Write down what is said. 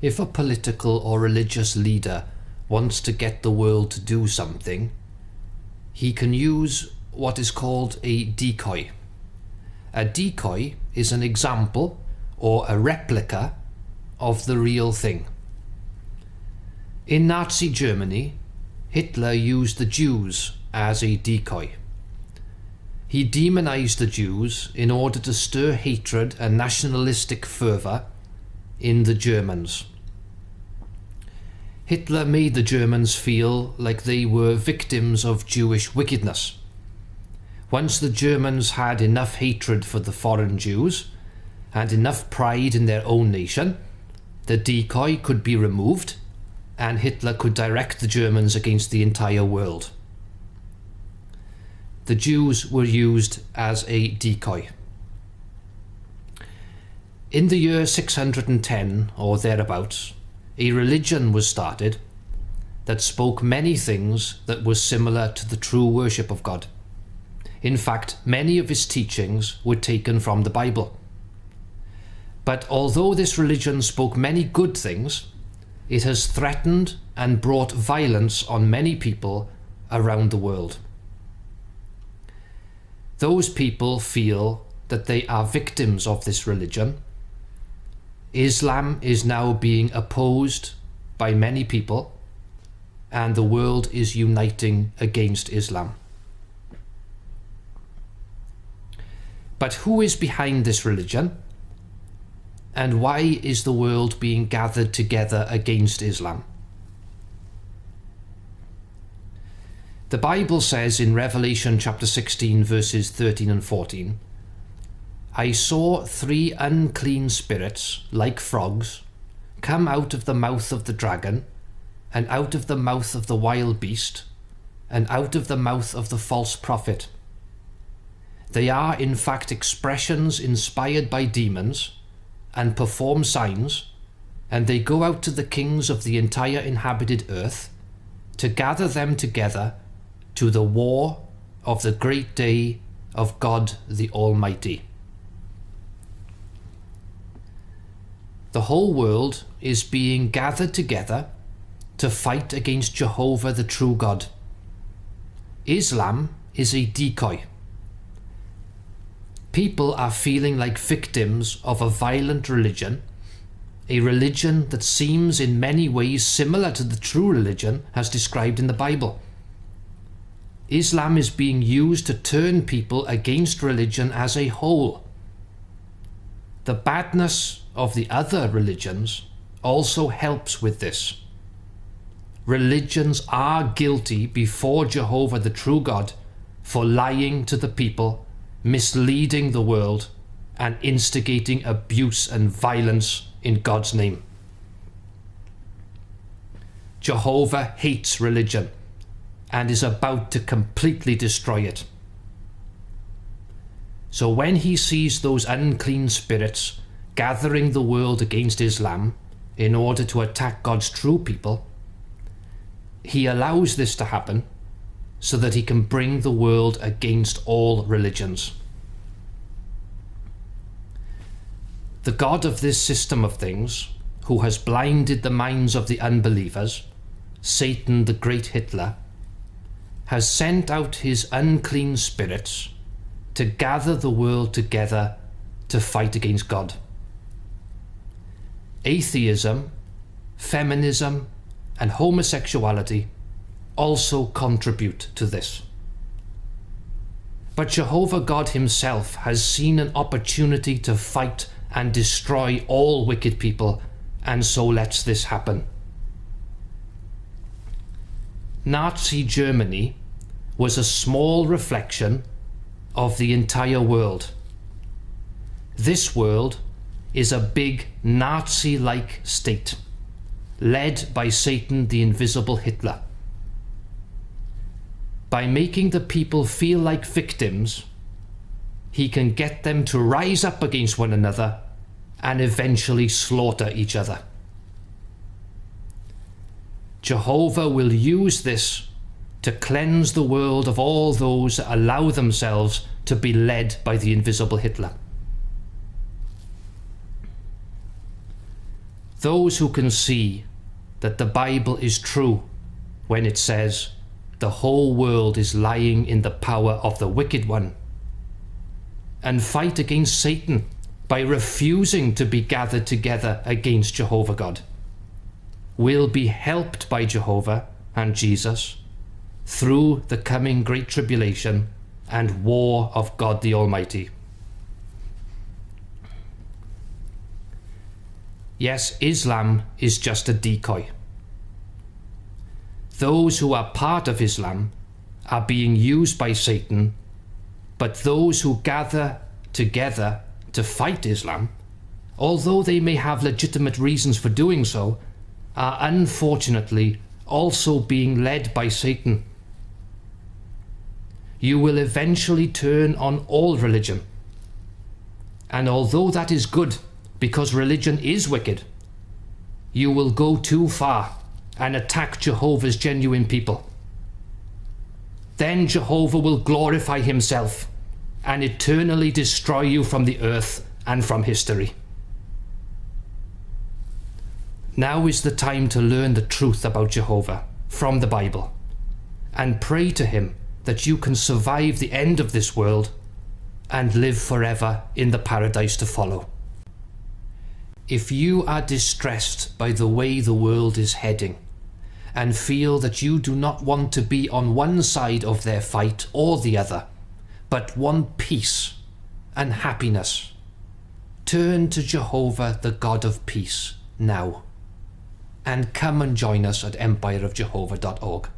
If a political or religious leader wants to get the world to do something, he can use what is called a decoy. A decoy is an example or a replica of the real thing. In Nazi Germany, Hitler used the Jews as a decoy. He demonized the Jews in order to stir hatred and nationalistic fervor in the Germans. Hitler made the Germans feel like they were victims of Jewish wickedness. Once the Germans had enough hatred for the foreign Jews and enough pride in their own nation, the decoy could be removed and Hitler could direct the Germans against the entire world. The Jews were used as a decoy. In the year 610 or thereabouts, a religion was started that spoke many things that were similar to the true worship of God. In fact, many of his teachings were taken from the Bible. But although this religion spoke many good things, it has threatened and brought violence on many people around the world. Those people feel that they are victims of this religion. Islam is now being opposed by many people, and the world is uniting against Islam. But who is behind this religion? And why is the world being gathered together against Islam? The Bible says in Revelation chapter 16 verses 13 and 14, I saw 3 unclean spirits like frogs come out of the mouth of the dragon, and out of the mouth of the wild beast, and out of the mouth of the false prophet. They are in fact expressions inspired by demons and perform signs, and they go out to the kings of the entire inhabited earth to gather them together to the war of the great day of God the Almighty. The whole world is being gathered together to fight against Jehovah the true God. Islam is a decoy. People are feeling like victims of a violent religion, a religion that seems in many ways similar to the true religion as described in the Bible. Islam is being used to turn people against religion as a whole. The badness of the other religions also helps with this. Religions are guilty before Jehovah the true God for lying to the people, misleading the world, and instigating abuse and violence in God's name. Jehovah hates religion and is about to completely destroy it. So when he sees those unclean spirits gathering the world against Islam in order to attack God's true people, he allows this to happen so that he can bring the world against all religions. The God of this system of things, who has blinded the minds of the unbelievers, Satan the great Hitler, has sent out his unclean spirits to gather the world together to fight against God. Atheism, feminism, and homosexuality also contribute to this. But Jehovah God himself has seen an opportunity to fight and destroy all wicked people, and so lets this happen. Nazi Germany was a small reflection of the entire world. This world is a big Nazi-like state, led by Satan the invisible Hitler. By making the people feel like victims, he can get them to rise up against one another and eventually slaughter each other. Jehovah will use this to cleanse the world of all those that allow themselves to be led by the invisible Hitler. Those who can see that the Bible is true when it says the whole world is lying in the power of the wicked one, and fight against Satan by refusing to be gathered together against Jehovah God, will be helped by Jehovah and Jesus through the coming great tribulation and war of God the Almighty. Yes, Islam is just a decoy. Those who are part of Islam are being used by Satan, but those who gather together to fight Islam, although they may have legitimate reasons for doing so, are unfortunately also being led by Satan. You will eventually turn on all religion. And although that is good, because religion is wicked, you will go too far and attack Jehovah's genuine people. Then Jehovah will glorify himself and eternally destroy you from the earth and from history. Now is the time to learn the truth about Jehovah from the Bible and pray to him that you can survive the end of this world and live forever in the paradise to follow. If you are distressed by the way the world is heading and feel that you do not want to be on one side of their fight or the other, but want peace and happiness, turn to Jehovah, the God of peace, now, and come and join us at empireofjehovah.org.